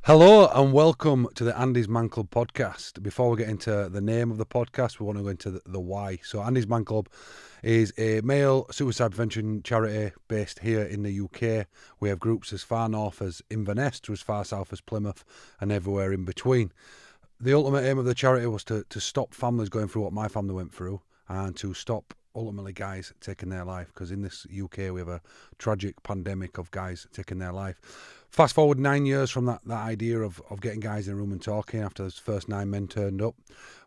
Hello and welcome to the ANDYSMANCLUB podcast. Before we get into the name of the podcast, we want to go into the why. So ANDYSMANCLUB is a male suicide prevention charity based here in the UK. We have groups as far north as Inverness to as far south as Plymouth and everywhere in between. The ultimate aim of the charity was to stop families going through what my family went through and to stop ultimately guys taking their life, because in this UK we have a tragic pandemic of guys taking their life. Fast forward 9 years from that idea of getting guys in a room and talking after those first 9 men turned up.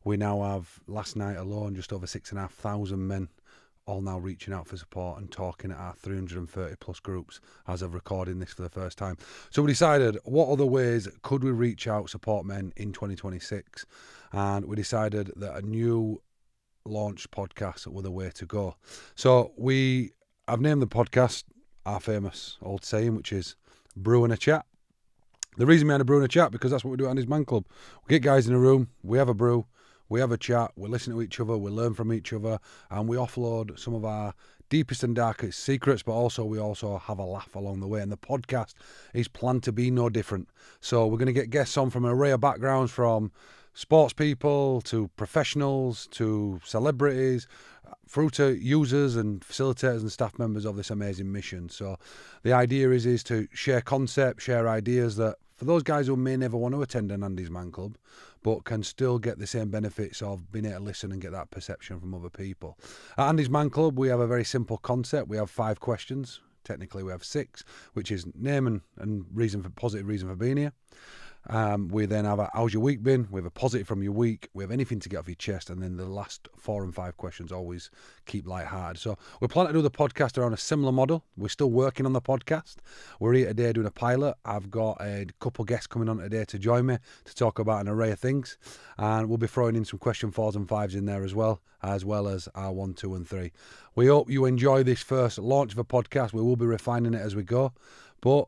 We now have, last night alone, just over 6,500 men all now reaching out for support and talking at our 330 plus groups as of recording this for the first time. So we decided, what other ways could we reach out, support men in 2026? And we decided that a new launch podcast were the way to go. So I've named the podcast our famous old saying, which is brew and a chat. The reason behind a brew and a chat, because that's what we do at ANDYSMANCLUB. We get guys in a room, we have a brew, we have a chat, we listen to each other, we learn from each other, and we offload some of our deepest and darkest secrets, but also we have a laugh along the way. And the podcast is planned to be no different. So we're going to get guests on from an array of backgrounds, from sports people to professionals to celebrities, through to users and facilitators and staff members of this amazing mission. So the idea is to share concepts, share ideas that for those guys who may never want to attend an ANDYSMANCLUB, but can still get the same benefits of being able to listen and get that perception from other people. At ANDYSMANCLUB, we have a very simple concept. We have 5 questions. Technically, we have 6, which is name and positive reason for being here. We then have how's your week been? We have a positive from your week. We have anything to get off your chest, and then the last 4 and 5 questions always keep lighthearted. So we're planning to do the podcast around a similar model. We're still working on the podcast. We're here today doing a pilot. I've got a couple guests coming on today to join me to talk about an array of things, and we'll be throwing in some question 4s and 5s in there as well as our 1, 2 and 3. We hope you enjoy this first launch of a podcast. We will be refining it as we go, but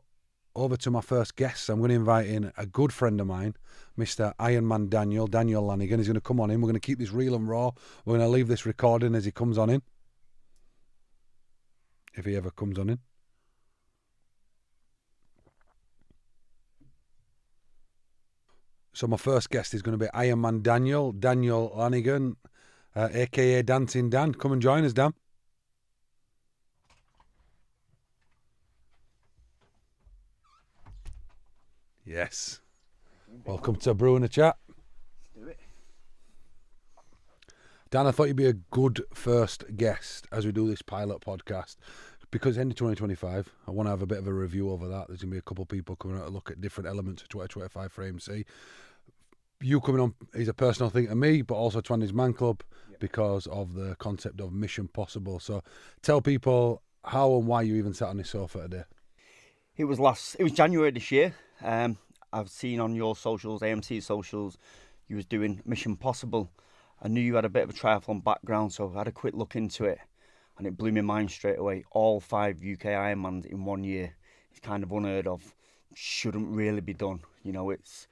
over to my first guest. I'm going to invite in a good friend of mine, Mr. Ironman Daniel Lanigan. He's going to come on in. We're going to keep this real and raw. We're going to leave this recording as he comes on in, if he ever comes on in. So my first guest is going to be Ironman Daniel Lanigan, a.k.a. Dancing Dan. Come and join us, Dan. Yes. Welcome to Brew and a Chat. Let's do it. Dan, I thought you'd be a good first guest as we do this pilot podcast, because end of 2025, I want to have a bit of a review over that. There's going to be a couple of people coming out to look at different elements of 2025 for AMC. You coming on is a personal thing to me, but also to ANDYSMANCLUB, because of the concept of Mission Possible. So tell people how and why you even sat on this sofa today. It was January this year. I've seen on your socials, AMC socials, you was doing Mission Possible. I knew you had a bit of a triathlon background, so I had a quick look into it, and it blew my mind straight away. All 5 UK Ironmans in 1 year. It's kind of unheard of. Shouldn't really be done. You know, it's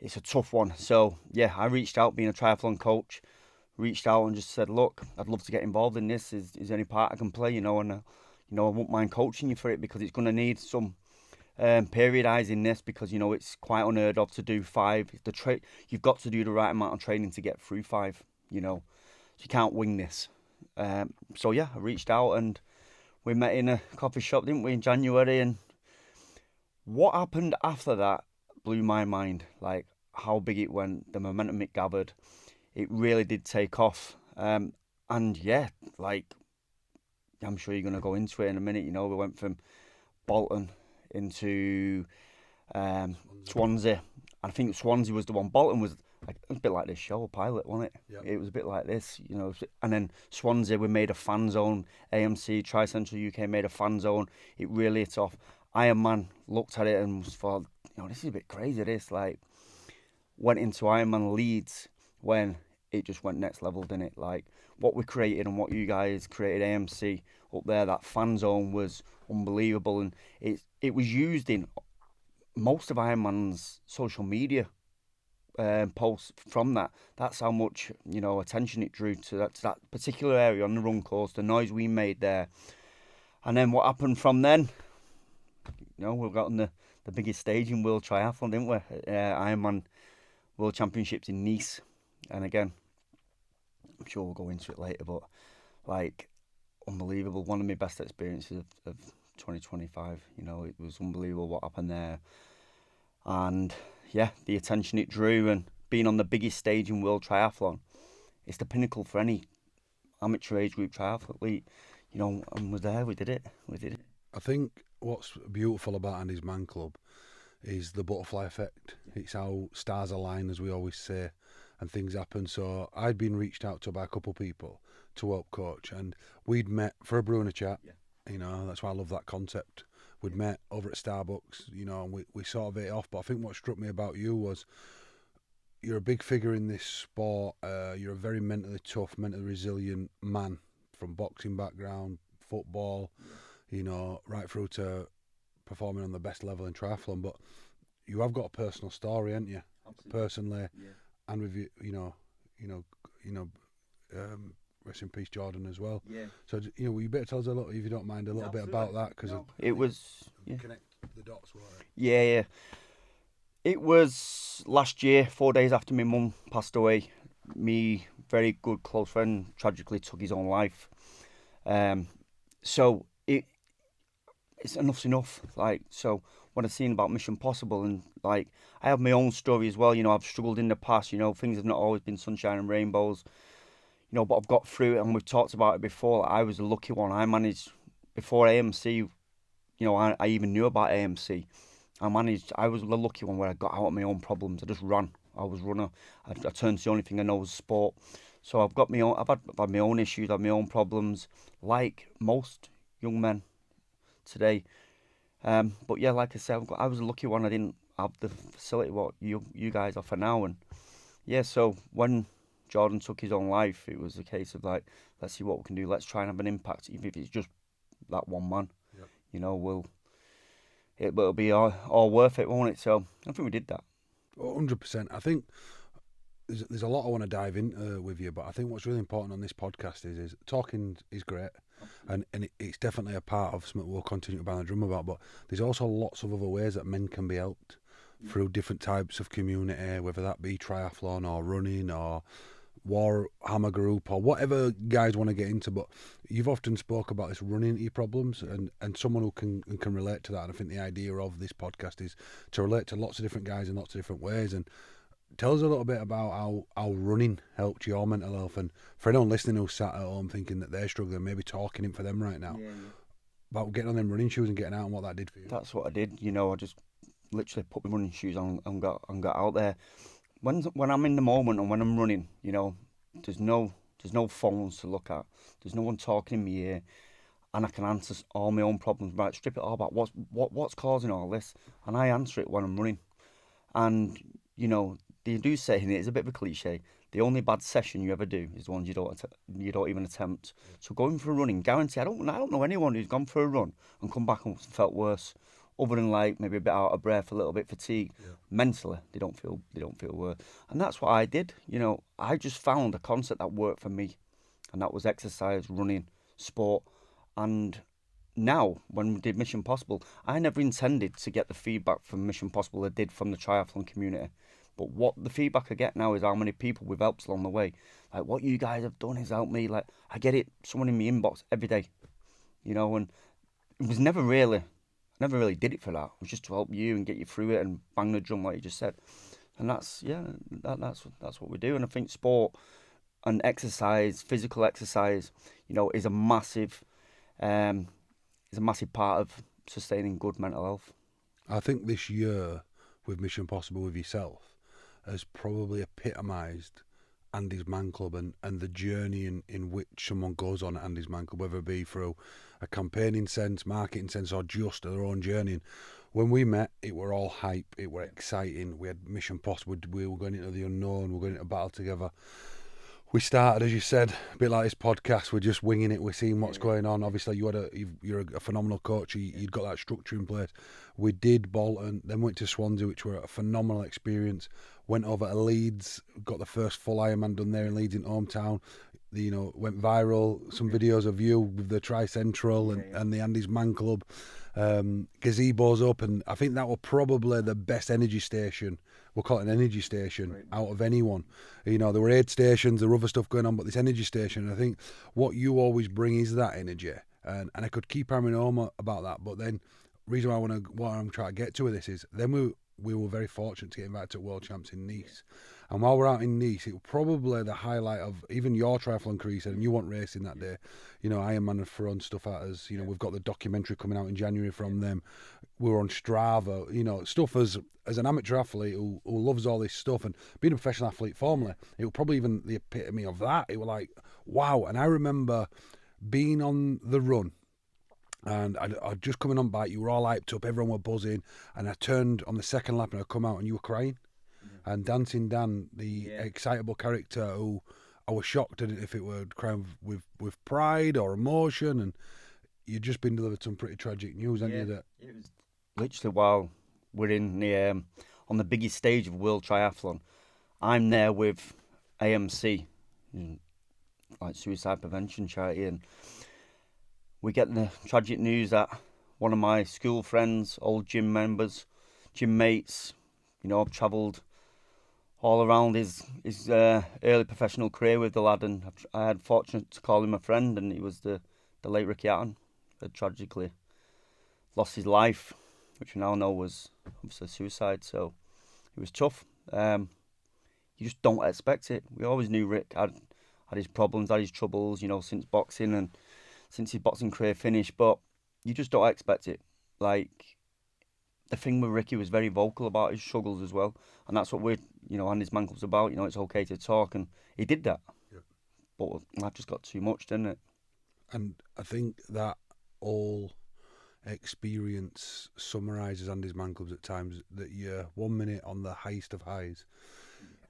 a tough one. So yeah, I reached out, being a triathlon coach, reached out and just said, look, I'd love to get involved in this. Is there any part I can play? And I won't mind coaching you for it, because it's going to need some periodising this, because it's quite unheard of to do 5. You've got to do the right amount of training to get through 5. So you can't wing this. So yeah, I reached out and we met in a coffee shop, didn't we, in January? And what happened after that blew my mind. Like how big it went, the momentum it gathered. It really did take off. And yeah, like, I'm sure you're going to go into it in a minute. We went from Bolton into Swansea. I think Swansea was the one. Bolton was like, it was a bit like this show, Pilot, wasn't it? Yep. It was a bit like this, And then Swansea, we made a fan zone. AMC, Tri-Central UK made a fan zone. It really hit off. Ironman looked at it and thought, this is a bit crazy, this. Like, went into Ironman Leeds when it just went next level, didn't it? Like, what we created and what you guys created, AMC, up there, that fan zone was unbelievable. And it was used in most of Ironman's social media posts from that. That's how much, attention it drew to that particular area on the run course, the noise we made there. And then what happened from then? We've gotten the the biggest stage in World Triathlon, didn't we? Ironman World Championships in Nice. And again, I'm sure we'll go into it later, but like, unbelievable. One of my best experiences of 2025. You know, it was unbelievable what happened there. And yeah, the attention it drew, and being on the biggest stage in World Triathlon, it's the pinnacle for any amateur age group triathlete. You know, and we're there, we did it. I think what's beautiful about Andy's Man Club is the butterfly effect. It's how stars align, as we always say, and things happen. So I'd been reached out to by a couple of people to help coach, and we'd met for a Brew Chat. Yeah. You know, that's why I love that concept. We'd met over at Starbucks, you know, and we sort of hit it off. But I think what struck me about you was you're a big figure in this sport. You're a very mentally tough, mentally resilient man from boxing background, football, you know, right through to performing on the best level in triathlon. But you have got a personal story, haven't you? Absolutely. Personally, Yeah. and with rest in peace, Jordan, as well. Yeah. So you better tell us a little, if you don't mind, a little bit about that, because it was connect the dots. Were Yeah. It was last year, 4 days after my mum passed away. Me very good close friend tragically took his own life. So it's enough's enough. Like, so when I seen about Mission Possible, and like I have my own story as well. You know, I've struggled in the past. You know, things have not always been sunshine and rainbows. You know, but I've got through it, and we've talked about it before. Like, I was a lucky one. I managed before AMC. You know, I even knew about AMC. I was the lucky one where I got out of my own problems. I just ran. I was a runner. I turned to the only thing I know was sport. So I've had my own issues, I've had my own problems, like most young men today. But yeah, like I said, I was a lucky one. I didn't have the facility what you guys offer now. And yeah, so when Jordan took his own life, it was a case of like, let's see what we can do. Let's try and have an impact, even if it's just that one man. Yep. You know, it'll be all worth it, won't it? So I think we did that. 100%. I think there's a lot I want to dive into with you, but I think what's really important on this podcast is talking is great, and it's definitely a part of something we'll continue to bang the drum about. But there's also lots of other ways that men can be helped through different types of community, whether that be triathlon or running or Warhammer group or whatever guys want to get into. But you've often spoke about this running into your problems, and someone who can relate to that. And I think the idea of this podcast is to relate to lots of different guys in lots of different ways. And tell us a little bit about how running helped your mental health, and for anyone listening who's sat at home thinking that they're struggling, maybe talking it for them right now, about getting on them running shoes and getting out, and what that did for you. That's what I did. You know, I just literally put my running shoes on and got out there. When I'm in the moment and when I'm running, you know, there's no phones to look at. There's no one talking in my ear, and I can answer all my own problems. Right, strip it all back. What's causing all this? And I answer it when I'm running. And you know, they do say, and it is a bit of a cliche, the only bad session you ever do is the ones you don't even attempt. So going for a running, guarantee. I don't know anyone who's gone for a run and come back and felt worse, other than like maybe a bit out of breath, a little bit fatigued. Yeah. Mentally, they don't feel worse, and that's what I did. You know, I just found a concept that worked for me, and that was exercise, running, sport. And now, when we did Mission Possible, I never intended to get the feedback from Mission Possible I did from the triathlon community. But what the feedback I get now is how many people we've helped along the way. Like, what you guys have done has helped me. Like, I get it, someone in my inbox every day. You know, and it was never really did it for that. It was just to help you and get you through it and bang the drum, like you just said. And that's what we do. And I think sport and exercise, physical exercise, you know, is a massive part of sustaining good mental health. I think this year with Mission Possible with yourself has probably epitomised Andy's Man Club and the journey in which someone goes on at Andy's Man Club, whether it be through a campaigning sense, marketing sense, or just their own journey. And when we met, it were all hype, it were exciting. We had Mission Possible, we were going into the unknown, we were going into battle together. We started, as you said, a bit like this podcast, we're just winging it, we're seeing what's going on. Obviously, you're a phenomenal coach, you'd got that structure in place. We did Bolton, then went to Swansea, which were a phenomenal experience. Went over to Leeds, got the first full Ironman done there in Leeds, in hometown. You know, went viral, some videos of you with the Tri-Central and the Andy's Man Club. gazebos up, and I think that was probably the best energy station. We'll call it an energy station out of anyone. You know, there were aid stations, there were other stuff going on, but this energy station, I think what you always bring is that energy. And I could keep hammering home about that, but then reason why what I'm trying to get to with this is then we were very fortunate to get invited to World Champs in Nice. And while we're out in Nice, it was probably the highlight of even your triathlon career. And you weren't racing that day. You know, Ironman have thrown stuff at us. You know, we've got the documentary coming out in January from them. We were on Strava. You know, stuff as an amateur athlete who loves all this stuff and being a professional athlete formerly, it was probably even the epitome of that. It was like, wow. And I remember being on the run. And I'd just coming on bike, you were all hyped up, everyone were buzzing, and I turned on the second lap and I come out and you were crying. And Dancing Dan, the excitable character who I was shocked at if it were crying with pride or emotion, and you'd just been delivered some pretty tragic news, hadn't you? That it was literally while we're in the on the biggest stage of World Triathlon, I'm there with AMC, like suicide prevention charity, and we get the tragic news that one of my school friends, old gym mates, you know, I've travelled all around his early professional career with the lad, and I had fortunate to call him a friend, and he was the late Ricky Hatton, had tragically lost his life, which we now know was obviously suicide, so it was tough. You just don't expect it. We always knew Rick had his problems, had his troubles, you know, since boxing and since his boxing career finished, but you just don't expect it. Like, the thing with Ricky was very vocal about his struggles as well, and that's what ANDYSMANCLUB's about. You know, it's okay to talk, and he did that. Yeah. But that just got too much, didn't it? And I think that all experience summarises ANDYSMANCLUB at times, that you're 1 minute on the highest of highs,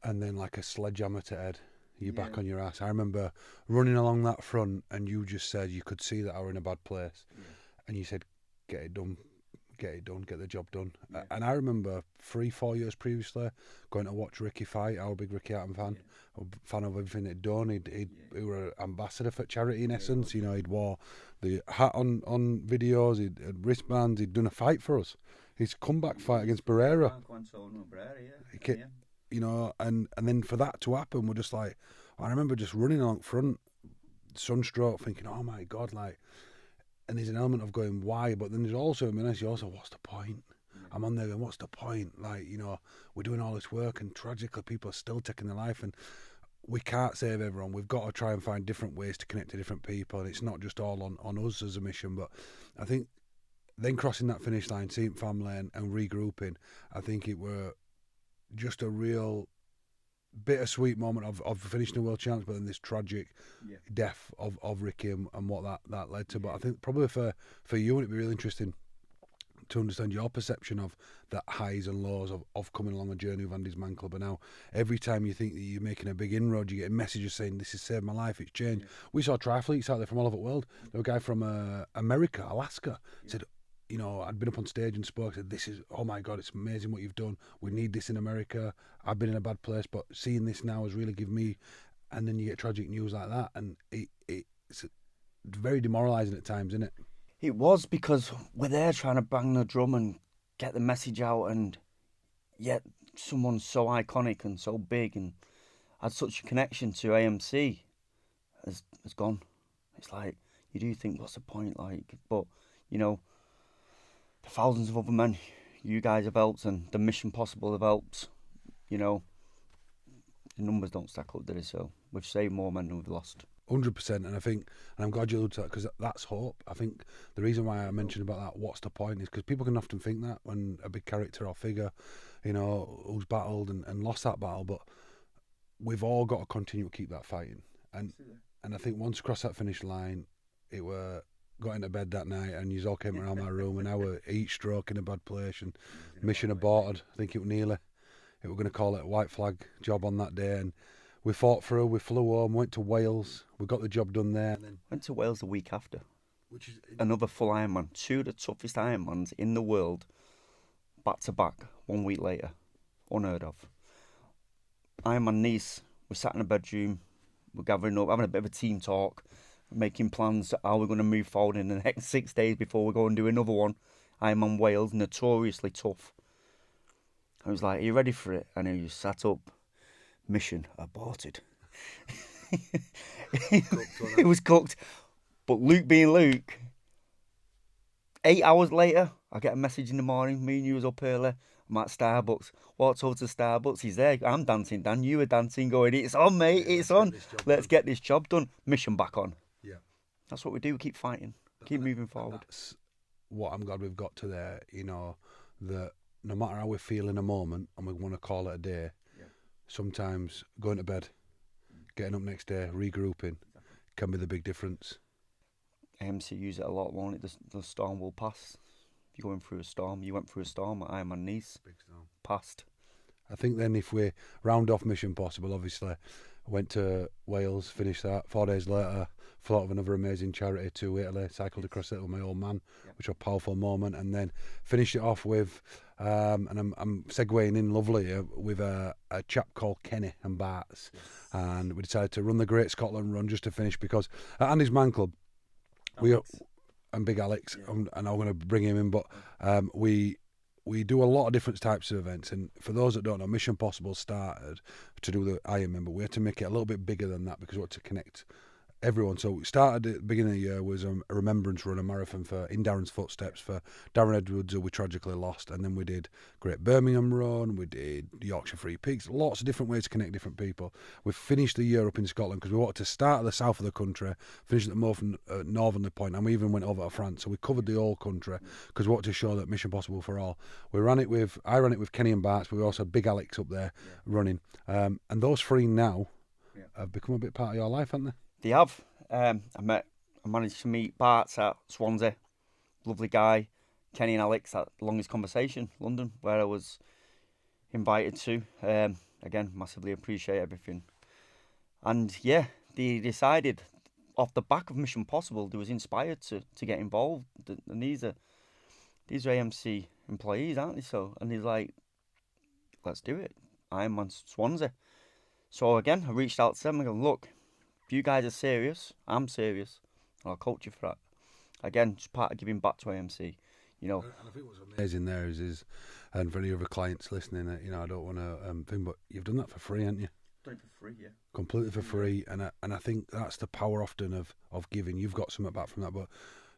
and then like a sledgehammer to head, you're back on your ass. I remember running along that front, and you just said you could see that I were in a bad place, and you said, get it done, get the job done. And I remember 3-4 years previously going to watch Ricky fight. I was a big Ricky Hatton fan, a fan of everything he'd done. He were an ambassador for charity in essence. You know, he'd wore the hat on videos, he'd had wristbands, he'd done a fight for us. His comeback fight against Barrera. You know, and then for that to happen, we're just like, I remember just running along front, sunstroke, thinking, oh my God, like, and there's an element of going, why? But then there's also, what's the point? I'm on there going, what's the point? Like, you know, we're doing all this work, and tragically people are still taking their life, and we can't save everyone. We've got to try and find different ways to connect to different people, and it's not just all on us as a mission. But I think then crossing that finish line, seeing family and regrouping, I think it were just a real bittersweet moment of finishing the World Champs, but then this tragic death of Ricky and what that led to. But I think probably for you, it'd be really interesting to understand your perception of the highs and lows of coming along a journey with ANDYSMANCLUB. But now, every time you think that you're making a big inroad, you get messages saying, this has saved my life, it's changed. We saw triathletes out there from all over the world. There was a guy from America, Alaska, said, you know, I'd been up on stage and spoke, said, this is, oh my God, it's amazing what you've done. We need this in America. I've been in a bad place, but seeing this now has really given me, and then you get tragic news like that, and it's very demoralising at times, isn't it? It was, because we're there trying to bang the drum and get the message out, and yet someone so iconic and so big and had such a connection to AMC has gone. It's like, you do think, what's the point? Like, but, you know, the thousands of other men you guys have helped, and the Mission Possible have helped, you know, the numbers don't stack up, do they? So we've saved more men than we've lost. 100%, and I think, and I'm glad you alluded to that, because that's hope. I think the reason why I mentioned about that, what's the point, is because people can often think that when a big character or figure, you know, who's battled and lost that battle, but we've all got to continue to keep that fighting. And I think once across that finish line, it were got into bed that night, and you all came around my room, and I were each stroke in a bad place, and mission aborted. I think it was nearly. It were going to call it a white flag job on that day, and we fought through. We flew home, went to Wales. We got the job done there. And then went to Wales the week after, which is another full Ironman. 2 of the toughest Ironmans in the world, back to back. 1 week later, unheard of. Ironman Nice. We sat in a bedroom. We're gathering up, having a bit of a team talk, making plans how we're going to move forward in the next 6 days before we go and do another one. Ironman Wales, notoriously tough. I was like, "Are you ready for it?" And he just sat up. Mission aborted. It was cooked. But Luke being Luke, 8 hours later, I get a message in the morning. Me and you was up early. I'm at Starbucks. Walked over to Starbucks. He's there. I'm dancing, Dan. You were dancing, going, "It's on, mate. It's on. Let's get this job done." Mission back on. Yeah. That's what we do. We keep fighting. Keep moving forward. That's what I'm glad we've got to there. You know, that no matter how we feel in a moment and we want to call it a day, sometimes going to bed, getting up next day, regrouping, can be the big difference. AMC use it a lot, won't it? The storm will pass. If you're going through a storm, you went through a storm at Ironman Nice. Big storm. Passed. I think then if we round off Mission Possible, obviously, went to Wales, finished that. 4 days later, flew out of another amazing charity to Italy, cycled across it with my old man, which was a powerful moment, and then finished it off with, and I'm segueing in lovely, with a chap called Kenny and Bart's, and we decided to run the Great Scotland Run just to finish, because at Andy's Man Club, and Big Alex, and I'm going to bring him in, but we do a lot of different types of events, and for those that don't know, Mission Possible started to do the Ironman, but we had to make it a little bit bigger than that because we had to connect everyone. So we started at the beginning of the year was a remembrance run, a marathon in Darren's footsteps for Darren Edwards, who we tragically lost, and then we did Great Birmingham Run, we did Yorkshire Free Peaks, lots of different ways to connect different people. We finished the year up in Scotland because we wanted to start at the south of the country, finish at the more northerly point, and we even went over to France. So we covered the whole country because we wanted to show that Mission Possible for all. I ran it with Kenny and Bart's, but we also had Big Alex up there running, and those three now have become a bit part of your life, haven't they? They have. I managed to meet Bart at Swansea. Lovely guy. Kenny and Alex had the longest conversation, London, where I was invited to. Again, massively appreciate everything. And yeah, they decided off the back of Mission Possible, they was inspired to get involved. And these are AMC employees, aren't they? So, and he's like, let's do it. I'm on Swansea. So again, I reached out to them and go, look, if you guys are serious, I'm serious, and I'll coach you for that. Again, just part of giving back to AMC, you know. And I think what's amazing there is and for any other clients listening, I don't want to think, but you've done that for free, haven't you? Done it for free, yeah. Completely for free, and I think that's the power often of giving. You've got something back from that, but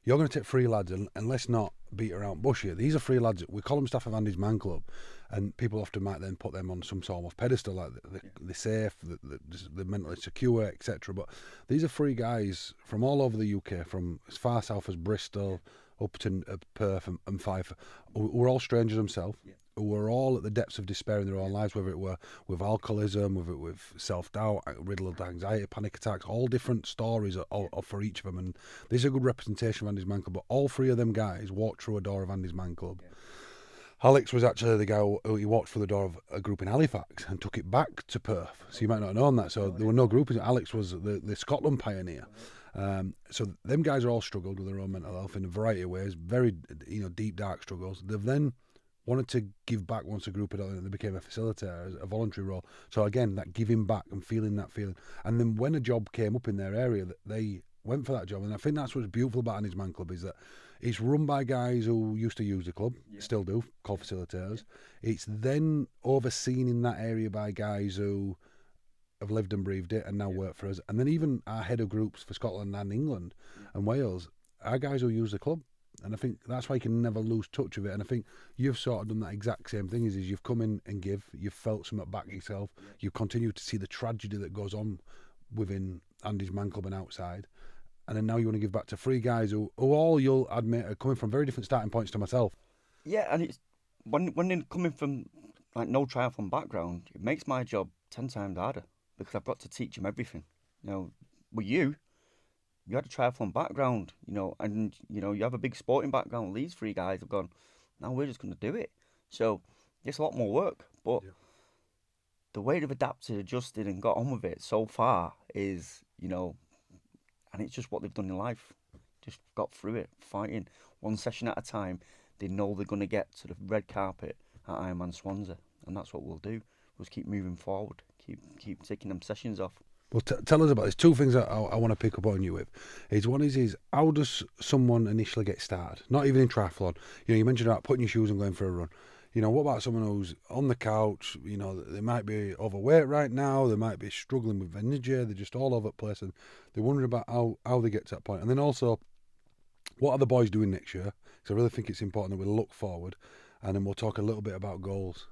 you're going to take free lads, and let's not beat around bush here. These are free lads. We call them staff of Andy's Man Club, and people often might then put them on some sort of pedestal, like they're safe, they're mentally secure, etc. But these are free guys from all over the UK, from as far south as Bristol, up to Perth and Fife, who are all strangers themselves, who were all at the depths of despair in their own lives, whether it were with alcoholism, whether it with self-doubt, riddled anxiety, panic attacks, all different stories for each of them. And this is a good representation of Andy's Man Club, but all three of them guys walked through a door of Andy's Man Club. Alex was actually the guy who he walked through the door of a group in Halifax and took it back to Perth. So you might not have known that. So there were no groups. Alex was the Scotland pioneer. So them guys are all struggled with their own mental health in a variety of ways, very deep, dark struggles. They've then wanted to give back once the group had done it, and they became a facilitator, a voluntary role. So again, that giving back and feeling that feeling. And then when a job came up in their area, they went for that job. And I think that's what's beautiful about Andy's Man Club, is that it's run by guys who used to use the club, still do, called facilitators. It's then overseen in that area by guys who have lived and breathed it and now work for us. And then even our head of groups for Scotland and England and Wales are guys who use the club. And I think that's why you can never lose touch of it. And I think you've sort of done that exact same thing, is you've come in and you've felt something back yourself. You continue to see the tragedy that goes on within Andy's Man Club and outside. And then now you want to give back to three guys who all, you'll admit, are coming from very different starting points to myself. Yeah, and it's when they're coming from like no triathlon background, it makes my job 10 times harder because I've got to teach them everything. With you had a triathlon background, and you have a big sporting background. These three guys have gone, now we're just going to do it. So it's a lot more work, but the way they've adapted, adjusted, and got on with it so far is, and it's just what they've done in life. Just got through it, fighting one session at a time. They know they're going to get to the red carpet at Ironman Swansea, and that's what we'll do. We'll just keep moving forward, keep taking them sessions off. Well, tell us about this. Two things that I want to pick up on you with. One is how does someone initially get started? Not even in triathlon. You mentioned about putting your shoes and going for a run. What about someone who's on the couch? They might be overweight right now. They might be struggling with energy. They're just all over the place, and they're wondering about how they get to that point. And then also, what are the boys doing next year? Because I really think it's important that we look forward, and then we'll talk a little bit about goals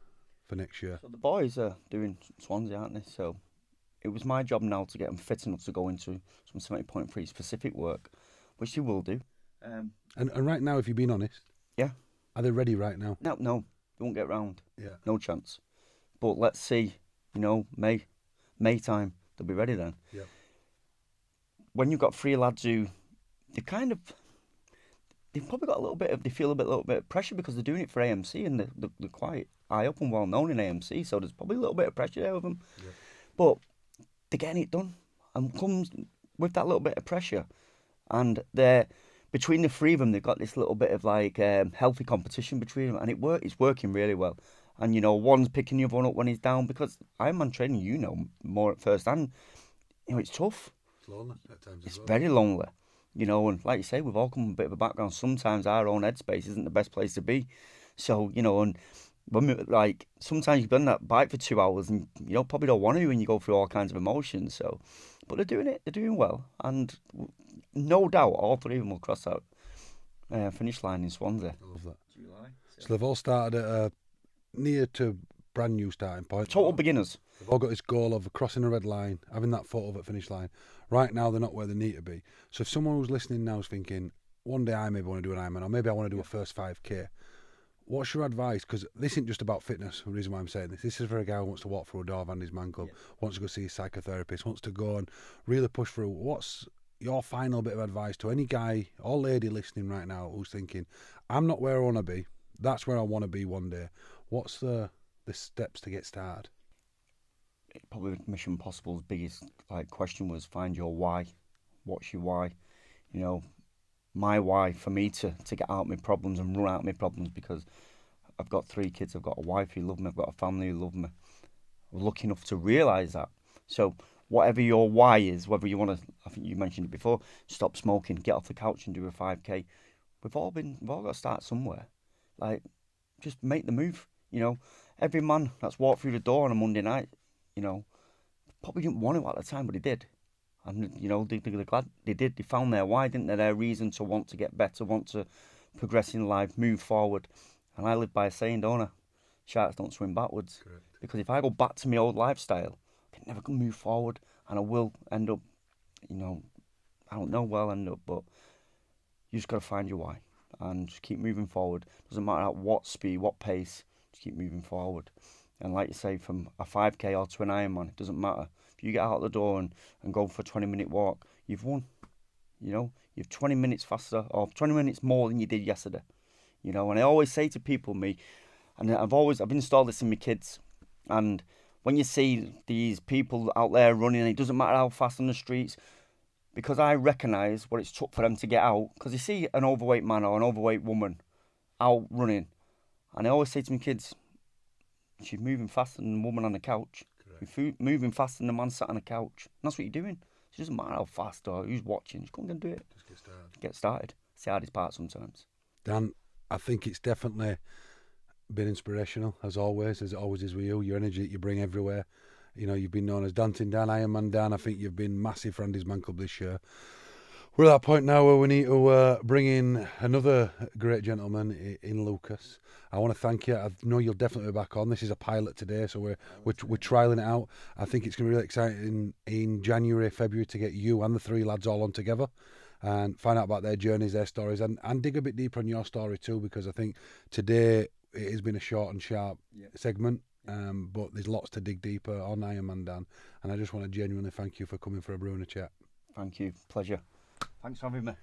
for next year. So the boys are doing Swansea, aren't they? So it was my job now to get them fit enough to go into some 70.3 specific work, which they will do. And right now, if you've been honest, yeah, are they ready right now? No, they won't get round. Yeah, no chance. But let's see, May time, they'll be ready then. Yeah. When you've got three lads who they've probably got they feel a little bit of pressure because they're doing it for AMC and they're quite high up and well known in AMC, so there's probably a little bit of pressure there with them. Yeah. But they're getting it done, and comes with that little bit of pressure, and they're between the three of them, they've got this little bit of healthy competition between them, and it's working really well. And one's picking the other one up when he's down, because Ironman training, more at first hand, it's tough. It's lonely at times. It's very lonely, and like you say, we've all come from a bit of a background. Sometimes our own headspace isn't the best place to be. So and when we, sometimes you've been on that bike for 2 hours and probably don't want to, and you go through all kinds of emotions. So, but they're doing it. They're doing well, and no doubt all three of them will cross out finish line in Swansea. I love that. July. So they've all started at a near to brand new starting point. Total beginners. They've all got this goal of crossing a red line, having that photo at finish line. Right now, they're not where they need to be. So if someone who's listening now is thinking, one day I maybe want to do an Ironman, or maybe I want to do a first 5K, what's your advice? Because this isn't just about fitness. The reason why I'm saying this is for a guy who wants to walk through a door of Andy's Man Club, wants to go see a psychotherapist, wants to go and really push through. What's your final bit of advice to any guy or lady listening right now who's thinking, I'm not where I want to be, that's where I want to be one day? What's the steps to get started? Probably Mission Impossible's biggest question was find your why. What's your why? My why for me to get out of my problems and run out of my problems, because I've got 3 kids, I've got a wife who loves me, I've got a family who love me. I'm lucky enough to realise that. So whatever your why is, whether you want to, I think you mentioned it before, stop smoking, get off the couch and do a 5K. We've all got to start somewhere. Just make the move. Every man that's walked through the door on a Monday night, probably didn't want it at the time, but he did. And, they're glad they did. They found their why, didn't they? Their reason to want to get better, want to progress in life, move forward. And I live by a saying, don't I? Sharks don't swim backwards. Correct. Because if I go back to my old lifestyle, I can never move forward, and I will end up, I don't know where I'll end up, but you just got to find your why and just keep moving forward. Doesn't matter at what speed, what pace, just keep moving forward. And like you say, from a 5K or to an Ironman, it doesn't matter. If you get out the door and go for a 20-minute walk, you've won. You've 20 minutes faster or 20 minutes more than you did yesterday. And I always say to people, and I've installed this in my kids, and when you see these people out there running, it doesn't matter how fast on the streets, because I recognise what it's took for them to get out. Because you see an overweight man or an overweight woman out running, and I always say to my kids, she's moving faster than the woman on the couch. Correct. You're moving faster than the man sat on the couch. And that's what you're doing. It doesn't matter how fast or who's watching. Just go and do it. Just get started. Get started. It's the hardest part sometimes. Dan, I think it's definitely been inspirational, as always is with you. Your energy that you bring everywhere. You've been known as Dancing Dan, Ironman Dan. I think you've been massive for Andy's Man Club this year. We're at that point now where we need to bring in another great gentleman in Lucas. I want to thank you. I know you'll definitely be back on. This is a pilot today, so we're trialling it out. I think it's going to be really exciting in January, February to get you and the 3 lads all on together and find out about their journeys, their stories, and dig a bit deeper on your story too, because I think today it has been a short and sharp segment, but there's lots to dig deeper on Ironman Dan, and I just want to genuinely thank you for coming for a Brew Chat. Thank you. Pleasure. Thanks for having me.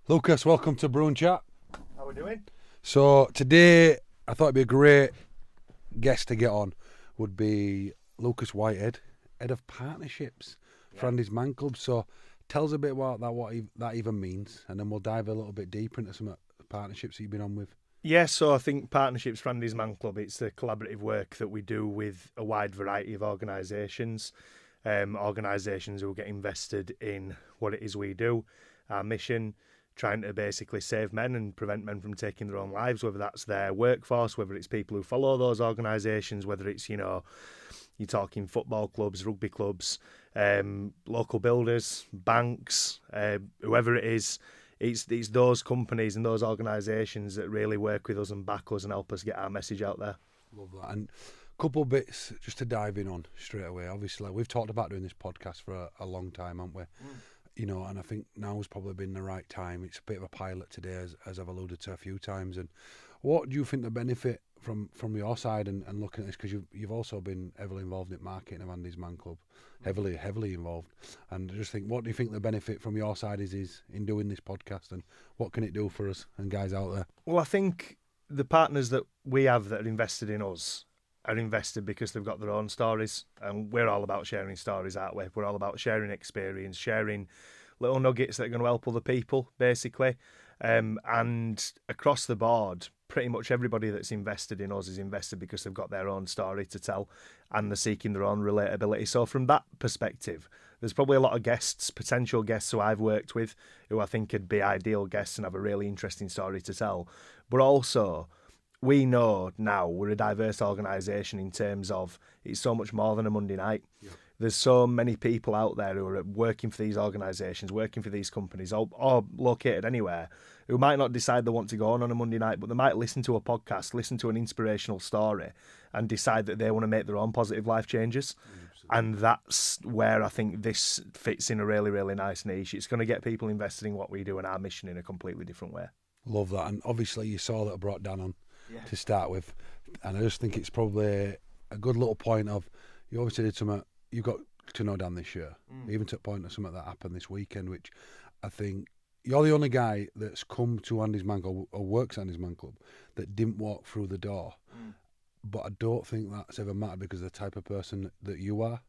Lucas, welcome to Brew Chat. How are we doing? So today, I thought it'd be a great guest to get on would be Lucas Whitehead, head of partnerships for Andy's Man Club. So tell us a bit about that, what that even means, and then we'll dive a little bit deeper into some partnerships that you've been on with. Yeah, so I think partnerships for Andy's Man Club, it's the collaborative work that we do with a wide variety of organisations. organisations who get invested in what it is we do, our mission, trying to basically save men and prevent men from taking their own lives, whether that's their workforce, whether it's people who follow those organisations, whether it's, you're talking football clubs, rugby clubs, local builders, banks, whoever it is. It's those companies and those organisations that really work with us and back us and help us get our message out there. Love that. And a couple of bits just to dive in on straight away. Obviously, we've talked about doing this podcast for a long time, haven't we? And I think now's probably been the right time. It's a bit of a pilot today, as I've alluded to a few times. And what do you think the benefit from your side and looking at this, because you've also been heavily involved in marketing of Andy's Man Club, heavily involved, and I just think, what do you think the benefit from your side is in doing this podcast, and what can it do for us and guys out there? Well, I think the partners that we have that are invested in us are invested because they've got their own stories, and we're all about sharing stories, aren't we? We're all about sharing experience, sharing little nuggets that are going to help other people, basically. And across the board, pretty much everybody that's invested in us is invested because they've got their own story to tell and they're seeking their own relatability. So from that perspective, there's probably a lot of guests, potential guests who I've worked with, who I think could be ideal guests and have a really interesting story to tell. But also, we know now we're a diverse organisation in terms of it's so much more than a Monday night. Yeah. There's so many people out there who are working for these organisations, working for these companies, or located anywhere, who might not decide they want to go on a Monday night, but they might listen to a podcast, listen to an inspirational story, and decide that they want to make their own positive life changes. 100%. And that's where I think this fits in a really, really nice niche. It's going to get people invested in what we do and our mission in a completely different way. Love that. And obviously you saw that I brought Dan on to start with, and I just think it's probably a good little point of, you obviously did something, you got to know Dan this year, even to the point of something that happened this weekend, which I think you're the only guy that's come to Andy's Man Club or works at Andy's Man Club that didn't walk through the door. But I don't think that's ever mattered because of the type of person that you are.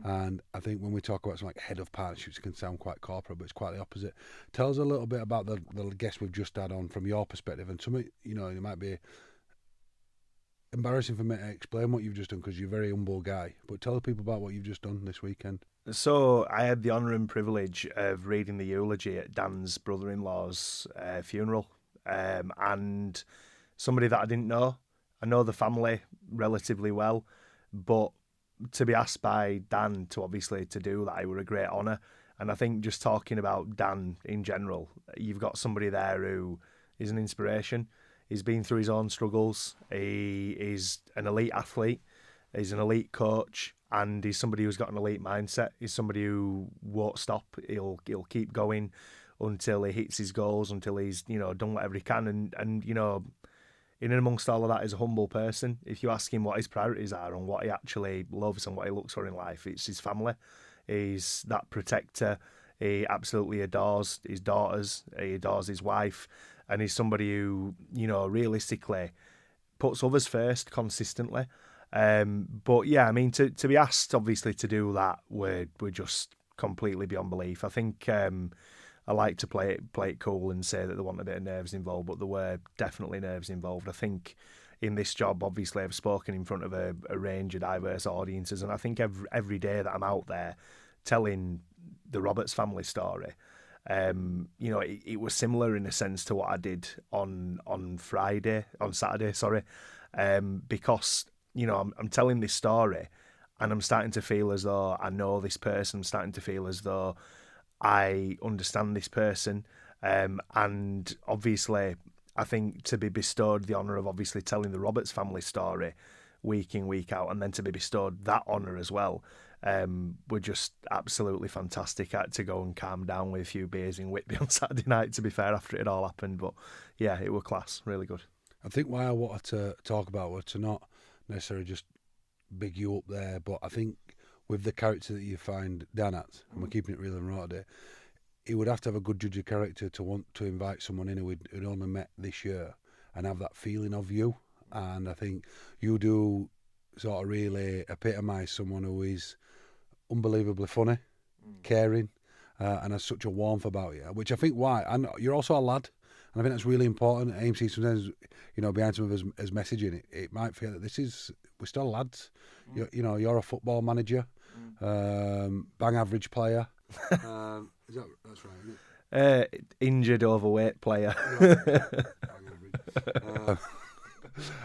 And I think when we talk about something like head of partnerships, it can sound quite corporate, but it's quite the opposite. Tell us a little bit about the guest we've just had on from your perspective, and something, it might be embarrassing for me to explain what you've just done because you're a very humble guy, but tell the people about what you've just done this weekend. So I had the honour and privilege of reading the eulogy at Dan's brother-in-law's funeral, and somebody that I didn't know. I know the family relatively well, but to be asked by Dan to do that, it were a great honour. And I think just talking about Dan in general, you've got somebody there who is an inspiration. He's been through his own struggles. He is an elite athlete. He's an elite coach, and he's somebody who's got an elite mindset. He's somebody who won't stop. He'll keep going until he hits his goals, until he's done whatever he can. And in and amongst all of that is a humble person. If you ask him what his priorities are and what he actually loves and what he looks for in life, it's his family. He's that protector. He absolutely adores his daughters. He adores his wife. And he's somebody who, realistically puts others first consistently. But yeah, I mean, to be asked, obviously, to do that, we're just completely beyond belief. I think I like to play it cool and say that there weren't a bit of nerves involved, but there were definitely nerves involved. I think in this job, obviously, I've spoken in front of a range of diverse audiences, and I think every day that I'm out there telling the Roberts family story, it was similar in a sense to what I did on Saturday, because I'm telling this story and I'm starting to feel as though I know this person. I'm starting to feel as though I understand this person, and obviously I think to be bestowed the honour of obviously telling the Roberts family story week in, week out, and then to be bestowed that honour as well, were just absolutely fantastic. I had to go and calm down with a few beers in Whitby on Saturday night, to be fair, after it had all happened. But yeah, it was class, really good. I think why I wanted to talk about was to not necessarily just big you up there, but I think with the character that you find Dan at, and we're keeping it real and raw today, he would have to have a good judge of character to want to invite someone in who'd only met this year and have that feeling of you. And I think you do sort of really epitomise someone who is unbelievably funny, caring, and has such a warmth about you, which I think and you're also a lad, and I think that's really important. AMC sometimes, behind some of his messaging, it might feel that this is we're still lads. You're a football manager, bang average player. That's right, isn't it? Injured, overweight player.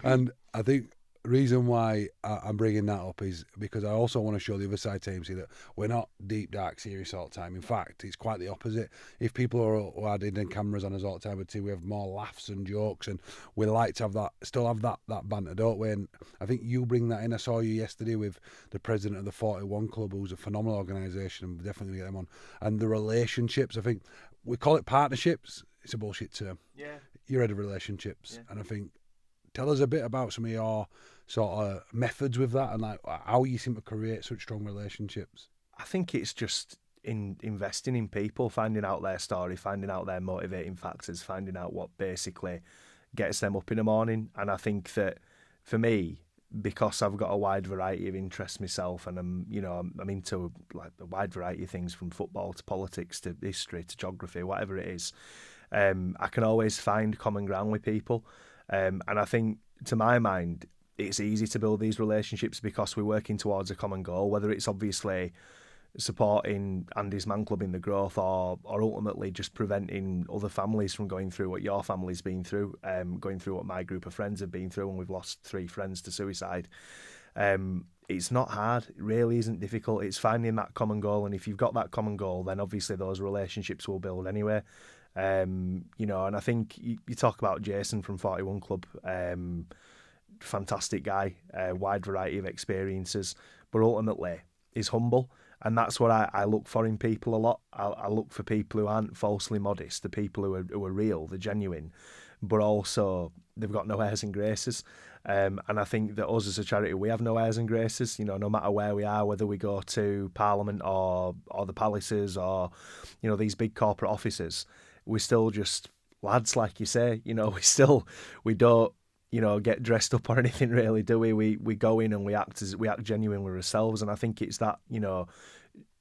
And I think reason why I'm bringing that up is because I also want to show the other side to AMC that we're not deep, dark, serious all the time. In fact, it's quite the opposite. If people who had hidden cameras on us all the time would see we have more laughs and jokes, and we like to have that, still have that banter, don't we? And I think you bring that in. I saw you yesterday with the president of the 41 Club, who's a phenomenal organisation, and we're definitely going to get them on. And the relationships, I think, we call it partnerships. It's a bullshit term. Yeah. You're head of relationships, and I think, tell us a bit about some of your sort of methods with that, and like how you seem to create such strong relationships. I think it's just investing in people, finding out their story, finding out their motivating factors, finding out what basically gets them up in the morning. And I think that for me, because I've got a wide variety of interests myself, and I'm into like a wide variety of things from football to politics to history to geography, whatever it is, I can always find common ground with people. And I think, to my mind, it's easy to build these relationships because we're working towards a common goal, whether it's obviously supporting Andy's Man Club in the growth or ultimately just preventing other families from going through what your family's been through, going through what my group of friends have been through, and we've lost 3 friends to suicide. It's not hard. It really isn't difficult. It's finding that common goal, and if you've got that common goal, then obviously those relationships will build anyway. And I think you talk about Jason from 41 Club, fantastic guy, wide variety of experiences, but ultimately is humble, and that's what I look for in people a lot. I look for people who aren't falsely modest, the people who are real, the genuine, but also they've got no airs and graces. And I think that us as a charity, we have no airs and graces. No matter where we are, whether we go to Parliament or the palaces or these big corporate offices, we're still just lads, like you say. We don't get dressed up or anything really, do we? We go in and we act genuine with ourselves, and I think it's that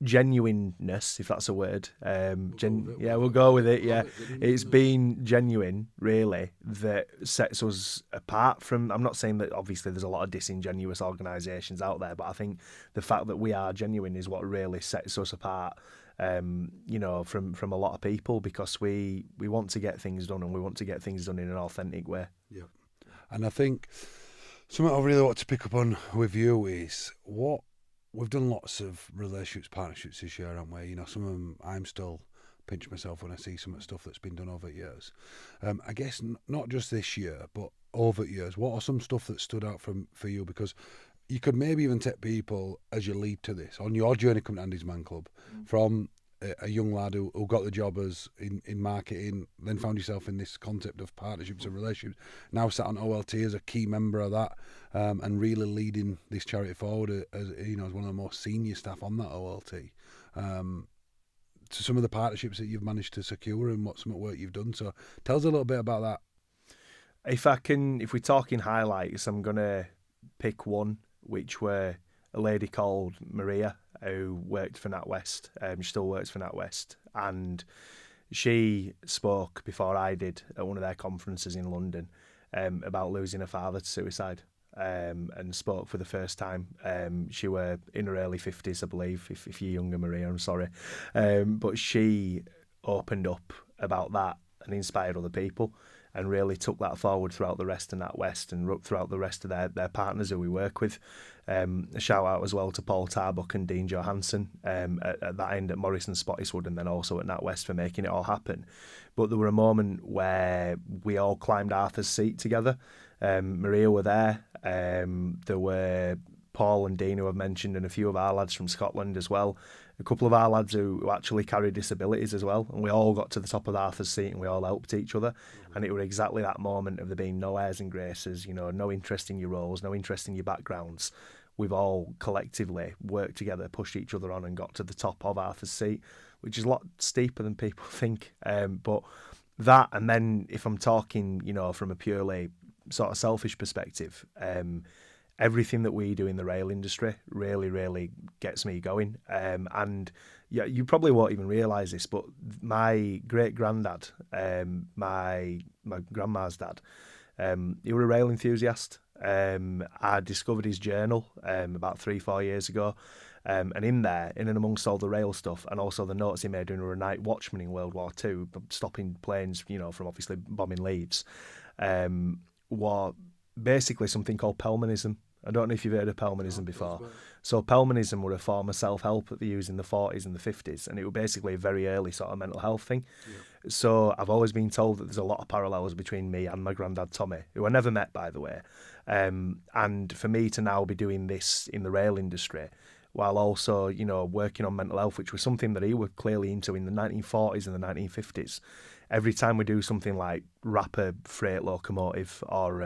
genuineness, if that's a word. We'll go with it. Yeah, it's being genuine really that sets us apart from. I'm not saying that obviously there's a lot of disingenuous organisations out there, but I think the fact that we are genuine is what really sets us apart. From a lot of people, because we want to get things done, and we want to get things done in an authentic way. Yeah. And I think something I really want to pick up on with you is what we've done lots of relationships, partnerships this year, haven't we? Some of them I'm still pinch myself when I see some of the stuff that's been done over years. I guess not just this year, but over years. What are some stuff that stood out for you? Because you could maybe even take people as you lead to this on your journey coming to Andy's Man Club, from a young lad who got the job as in marketing, then found yourself in this concept of partnerships and relationships, now sat on OLT as a key member of that, and really leading this charity forward as one of the most senior staff on that OLT. To some of the partnerships that you've managed to secure and some of the work you've done. So tell us a little bit about that. If we're talking highlights, I'm going to pick one, which were a lady called Maria, who worked for NatWest. She still works for NatWest, and she spoke before I did at one of their conferences in London about losing her father to suicide, and spoke for the first time. She were in her early 50s, I believe. If you're younger, Maria, I'm sorry, but she opened up about that and inspired other people, and really took that forward throughout the rest of NatWest and throughout the rest of their partners who we work with. A shout out as well to Paul Tarbuck and Dean Johansson at that end at Morrison Spottiswoode, and then also at NatWest for making it all happen. But there were a moment where we all climbed Arthur's Seat together. Maria were there. There were Paul and Dean, who I've mentioned, and a few of our lads from Scotland as well. A couple of our lads who actually carry disabilities as well, and we all got to the top of Arthur's Seat and we all helped each other. And it was exactly that moment of there being no airs and graces, no interest in your roles, no interest in your backgrounds. We've all collectively worked together, pushed each other on, and got to the top of Arthur's Seat, which is a lot steeper than people think. But that, and then if I'm talking, from a purely sort of selfish perspective, everything that we do in the rail industry really, really gets me going. And yeah, you probably won't even realise this, but my great-granddad, my grandma's dad, he was a rail enthusiast. I discovered his journal about 3-4 years ago. And in there, in and amongst all the rail stuff, and also the notes he made when he was a night watchman in World War II, stopping planes, from obviously bombing Leeds, were basically something called Pelmanism. I don't know if you've heard of Pelmanism before. So Pelmanism were a form of self-help that they used in the 40s and the 50s, and it was basically a very early sort of mental health thing. Yeah. So I've always been told that there's a lot of parallels between me and my granddad Tommy, who I never met, by the way. And for me to now be doing this in the rail industry, while also, working on mental health, which was something that he was clearly into in the 1940s and the 1950s. Every time we do something like wrap a freight locomotive or,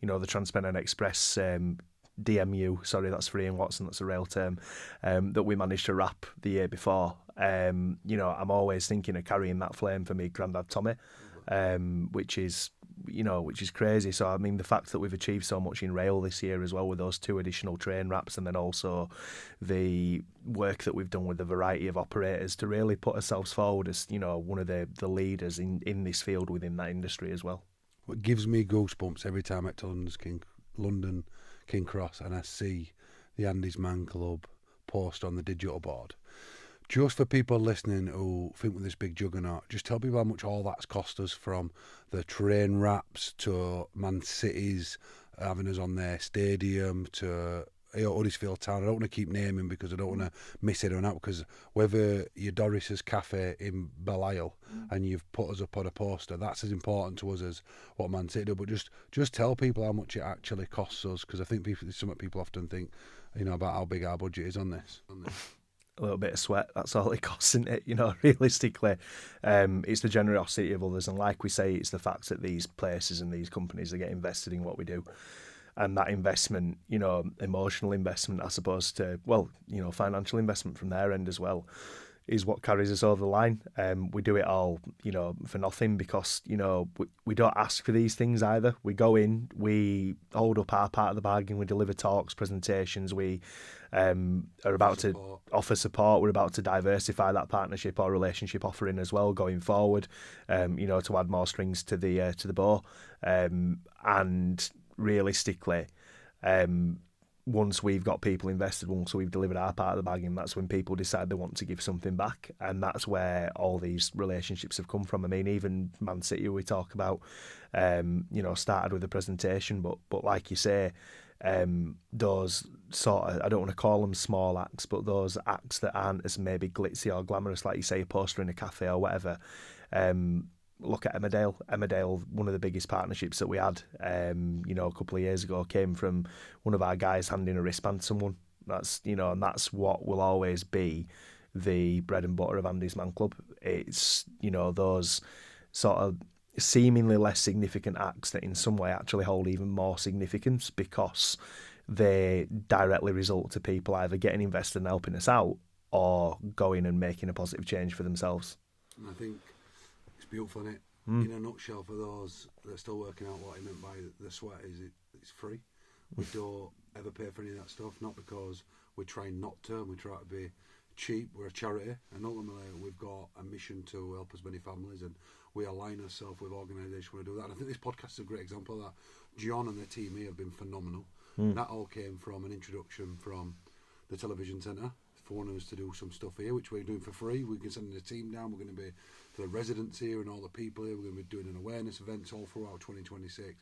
the Trans-Pennine Express DMU, sorry, that's for Ian Watson, that's a rail term, that we managed to wrap the year before. I'm always thinking of carrying that flame for me, Grandad Tommy, which is crazy. So, I mean, the fact that we've achieved so much in rail this year as well with those 2 additional train wraps, and then also the work that we've done with the variety of operators to really put ourselves forward as, one of the leaders in this field within that industry as well. What gives me goosebumps every time I get to London King Cross and I see the Andy's Man Club post on the digital board. Just for people listening who think we're this big juggernaut, just tell people how much all that's cost us, from the train wraps to Man City's having us on their stadium to Huddersfield Town. I don't want to keep naming because I don't want to miss anyone out, because whether you're Doris's Cafe in Belle-Isle and you've put us up on a poster, that's as important to us as what Man City do. But just tell people how much it actually costs us, because I think some people often think, about how big our budget is on this. A little bit of sweat, that's all it costs, isn't it? Realistically, it's the generosity of others, and like we say, it's the fact that these places and these companies are getting invested in what we do, and that investment, emotional investment, as opposed to, financial investment from their end as well, is what carries us over the line. We do it all, for nothing, because, we don't ask for these things either. We go in, we hold up our part of the bargain, we deliver talks, presentations, we are about to offer support. We're about to diversify that partnership or relationship offering as well going forward, to add more strings to the bow. And realistically, once we've got people invested, once we've delivered our part of the bargain, that's when people decide they want to give something back, and that's where all these relationships have come from. I mean, even Man City, we talk about, started with a presentation, but like you say, those sort of, I don't want to call them small acts, but those acts that aren't as maybe glitzy or glamorous, like you say, a poster in a cafe or whatever. Look at Emmerdale. Emmerdale, one of the biggest partnerships that we had, a couple of years ago, came from one of our guys handing a wristband to someone. That's, and that's what will always be the bread and butter of Andy's Man Club. It's, those sort of seemingly less significant acts that in some way actually hold even more significance, because they directly result to people either getting invested and helping us out, or going and making a positive change for themselves. And I think it's beautiful, isn't it? In a nutshell, for those that are still working out what he meant by the sweat, is it's free. We don't ever pay for any of that stuff, not because we're trying not to, we try to be cheap. We're a charity, and ultimately we've got a mission to help as many families, and we align ourselves with organisations who do that. And I think this podcast is a great example of that. John and the team here have been phenomenal. That all came from an introduction from the television centre for wanting us to do some stuff here, which we're doing for free. We can send the team down. We're going to be, for the residents here and all the people here, we're going to be doing an awareness events all throughout 2026.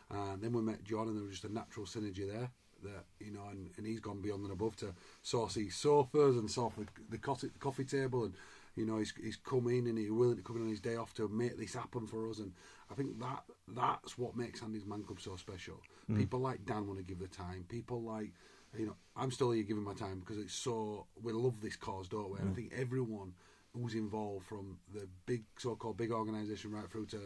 And then we met John, and there was just a natural synergy there, that and he's gone beyond and above to source these sofas and source the coffee table, and he's come in and he's willing to come in on his day off to make this happen for us. And I think that's what makes Andy's Man Club so special. People like Dan want to give the time. People like, I'm still here giving my time because it's so, we love this cause, don't we? And I think everyone who's involved, from the big so-called big organisation right through to,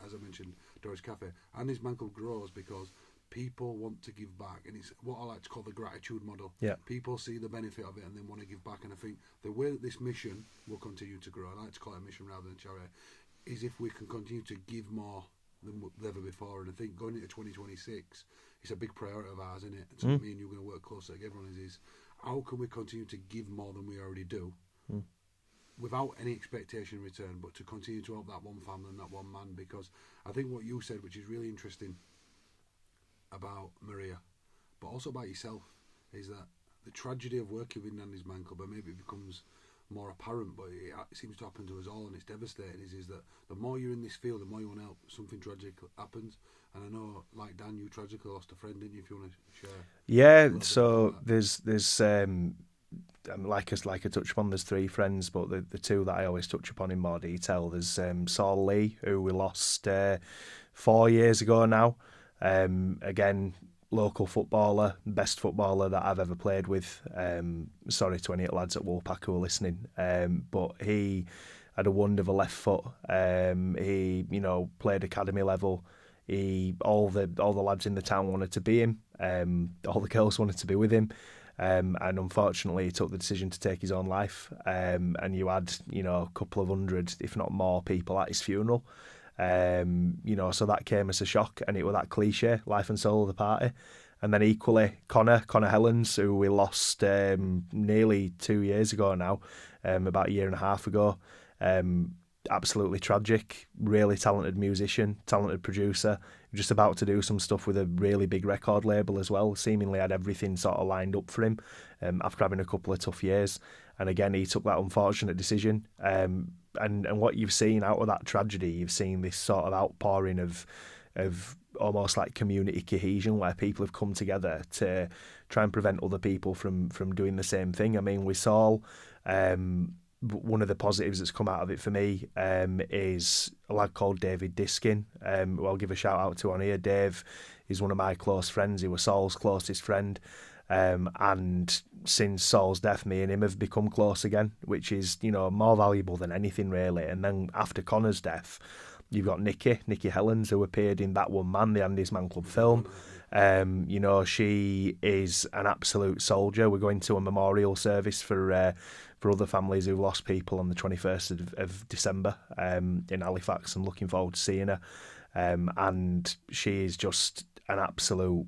as I mentioned, Doris Cafe, Andy's Man Club grows because people want to give back, and it's what I like to call the gratitude model. Yeah. People see the benefit of it and then want to give back, and I think the way that this mission will continue to grow, I like to call it a mission rather than a charity, is if we can continue to give more than ever before. And I think going into 2026, it's a big priority of ours, isn't it? And so me and you're going to work closer together on is how can we continue to give more than we already do, without any expectation in return, but to continue to help that one family and that one man. Because I think what you said, which is really interesting, about Maria, but also about yourself, is that the tragedy of working with Andy's Man Club, and maybe it becomes more apparent, but it seems to happen to us all, and it's devastating, is that the more you're in this field, the more you want to help, something tragic happens. And I know, like Dan, you tragically lost a friend, didn't you, if you want to share? Yeah, so there's like I touched upon, there's 3 friends, but the 2 that I always touch upon in more detail, there's Saul Lee, who we lost 4 years ago now. Again, local footballer, best footballer that I've ever played with. Sorry to any lads at Woolpack who are listening, but he had a wonderful left foot. He, played academy level. All the lads in the town wanted to be him. All the girls wanted to be with him. And unfortunately, he took the decision to take his own life. And you had, a couple of hundred, if not more, people at his funeral. So that came as a shock, and it was that cliche, life and soul of the party. And then equally, Connor Helens, who we lost nearly 2 years ago now, about a year and a half ago. Absolutely tragic, really talented musician, talented producer, just about to do some stuff with a really big record label as well. Seemingly had everything sort of lined up for him after having a couple of tough years. And again, he took that unfortunate decision. And what you've seen out of that tragedy, you've seen this sort of outpouring of almost like community cohesion, where people have come together to try and prevent other people from doing the same thing. I mean, we saw one of the positives that's come out of it for me is a lad called David Diskin, who I'll give a shout out to on here. Dave is one of my close friends. He was Saul's closest friend. And since Saul's death, me and him have become close again, which is, more valuable than anything really. And then after Connor's death, you've got Nikki Helens, who appeared in That One Man, the Andy's Man Club film. She is an absolute soldier. We're going to a memorial service for other families who've lost people on the 21st of December in Halifax. I'm looking forward to seeing her. And she is just an absolute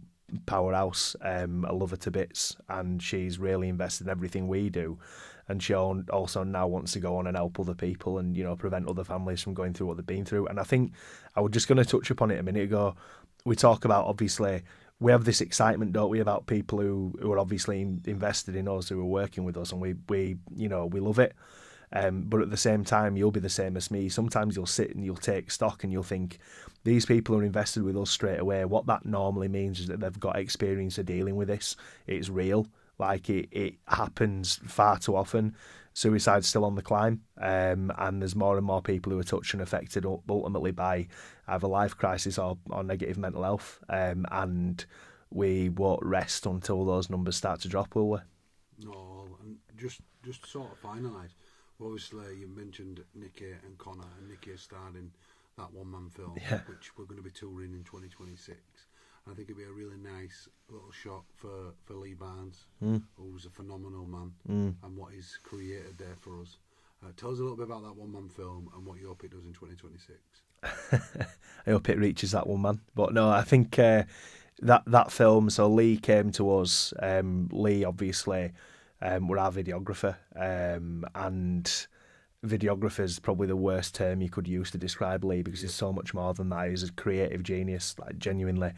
powerhouse. I love her to bits, and she's really invested in everything we do. And she also now wants to go on and help other people and, prevent other families from going through what they've been through. And I think I was just going to touch upon it a minute ago. We talk about, obviously, we have this excitement, don't we, about people who are obviously invested in us, who are working with us, and we love it. But at the same time, you'll be the same as me. Sometimes you'll sit and you'll take stock and you'll think, these people are invested with us straight away. What that normally means is that they've got experience of dealing with this. It's real. Like it happens far too often. Suicide's still on the climb, and there's more and more people who are touched and affected ultimately by either life crisis or negative mental health. And we won't rest until those numbers start to drop, will we? No, and just to sort of finalise, obviously you mentioned Nikki and Connor, and Nikki is starring That One Man film, which we're going to be touring in 2026. I think it'd be a really nice little shot for Lee Barnes, who's a phenomenal man, and what he's created there for us. Tell us a little bit about That One Man film and what you hope it does in 2026. I hope it reaches that one man. But no, I think that film, so Lee came to us. Lee, obviously, were our videographer, and videographer is probably the worst term you could use to describe Lee, because he's so much more than that. He's a creative genius, like genuinely.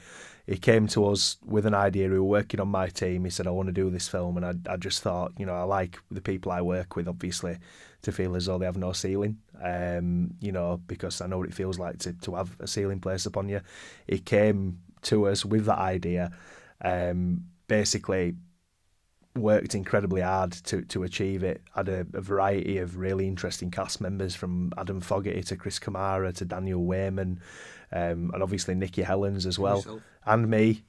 He came to us with an idea. We were working on my team. He said, I want to do this film, and I just thought, I like the people I work with, obviously, to feel as though they have no ceiling, because I know what it feels like to have a ceiling placed upon you. He came to us with that idea, basically worked incredibly hard to achieve it. Had a variety of really interesting cast members, from Adam Fogarty to Chris Kamara to Daniel Wayman, and obviously Nikki Helens as well. Yourself. And me,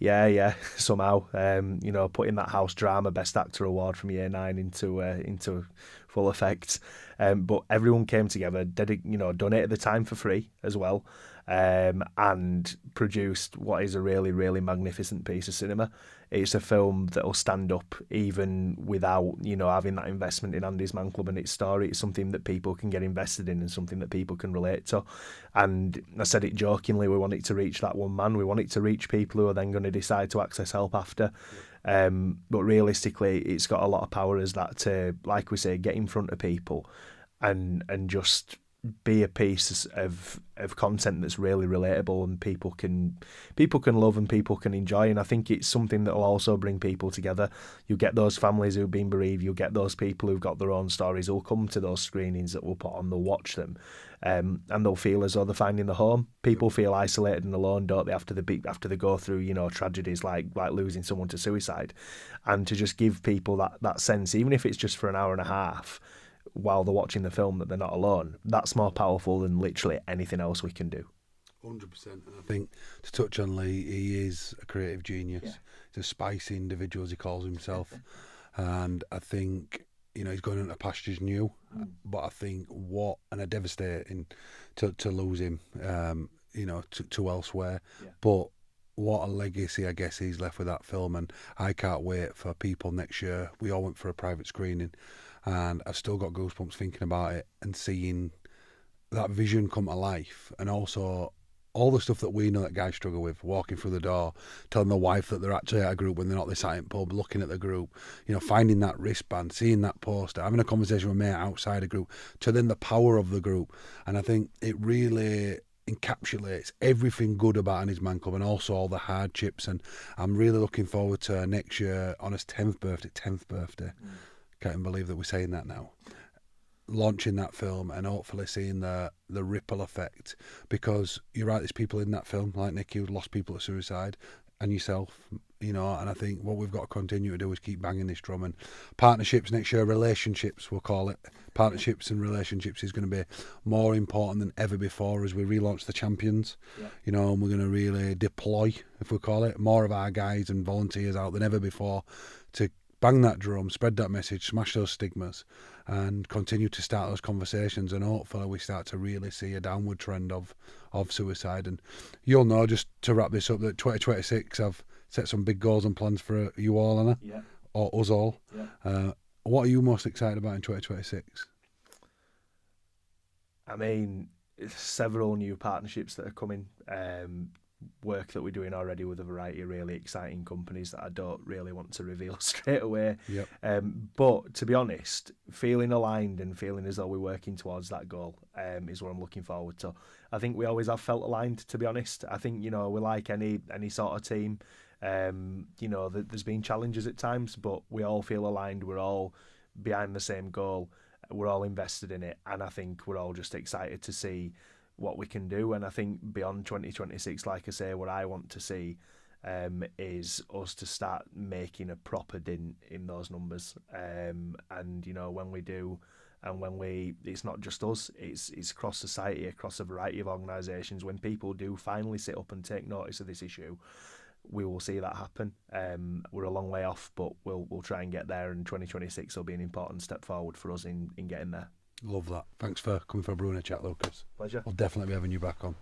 somehow, putting that House Drama Best Actor Award from Year 9 into full effect. But everyone came together, donated the time for free as well, and produced what is a really, really magnificent piece of cinema. It's a film that will stand up even without, having that investment in Andy's Man Club and its story. It's something that people can get invested in and something that people can relate to. And I said it jokingly, we want it to reach that one man. We want it to reach people who are then going to decide to access help after. But realistically, it's got a lot of power as that to, like we say, get in front of people and just be a piece of content that's really relatable and people can love and people can enjoy. And I think it's something that will also bring people together. You get those families who've been bereaved, you get those people who've got their own stories who'll come to those screenings that we'll put on, they'll watch them, and they'll feel as though they're finding the home. People feel isolated and alone, don't they, after they go through, you know, tragedies like losing someone to suicide. And to just give people that sense, even if it's just for an hour and a half while they're watching the film, that they're not alone, that's more powerful than literally anything else we can do. 100%. And I think, to touch on Lee, he is a creative genius. Yeah. He's a spicy individual, as he calls himself. And I think, you know, he's going into pastures new. But I think and a devastating to lose him, you know, to elsewhere. Yeah. But what a legacy, I guess, he's left with that film. And I can't wait for people next year. We all went for a private screening. And I've still got goosebumps thinking about it and seeing that vision come to life. And also all the stuff that we know that guys struggle with, walking through the door, telling the wife that they're actually at a group when they're not, they sat in pub, looking at the group, you know, finding that wristband, seeing that poster, having a conversation with a mate outside a group, to then the power of the group. And I think it really encapsulates everything good about ANDYSMANCLUB and also all the hardships. And I'm really looking forward to next year on his 10th birthday. Can't even believe that we're saying that now. Launching that film and hopefully seeing the ripple effect, because you're right, there's people in that film like Nicky who lost people to suicide, and yourself, you know. And I think what we've got to continue to do is keep banging this drum. And partnerships next year, relationships we'll call it, partnerships and relationships is going to be more important than ever before as we relaunch the champions. You know, and we're going to really deploy, if we call it, more of our guys and volunteers out than ever before to bang that drum, spread that message, smash those stigmas, and continue to start those conversations. And hopefully we start to really see a downward trend of suicide. And you'll know, just to wrap this up, that 2026 I've set some big goals and plans for you all, Anna, or us all. What are you most excited about in 2026? I mean, several new partnerships that are coming. Work that we're doing already with a variety of really exciting companies that I don't really want to reveal straight away. But to be honest, feeling aligned and feeling as though we're working towards that goal is what I'm looking forward to. I think we always have felt aligned, to be honest. I think, you know, we're like any sort of team. You know, there's been challenges at times, but we all feel aligned. We're all behind the same goal. We're all invested in it. And I think we're all just excited to see what we can do. And I think beyond 2026, like I say, what I want to see is us to start making a proper dent in those numbers. And, you know, when we do, and it's not just us, it's across society, across a variety of organisations. When people do finally sit up and take notice of this issue, we will see that happen. We're a long way off, but we'll try and get there, and 2026 will be an important step forward for us in getting there. Love that. Thanks for coming for a Brew Chat, Lucas. Pleasure. We'll definitely be having you back on.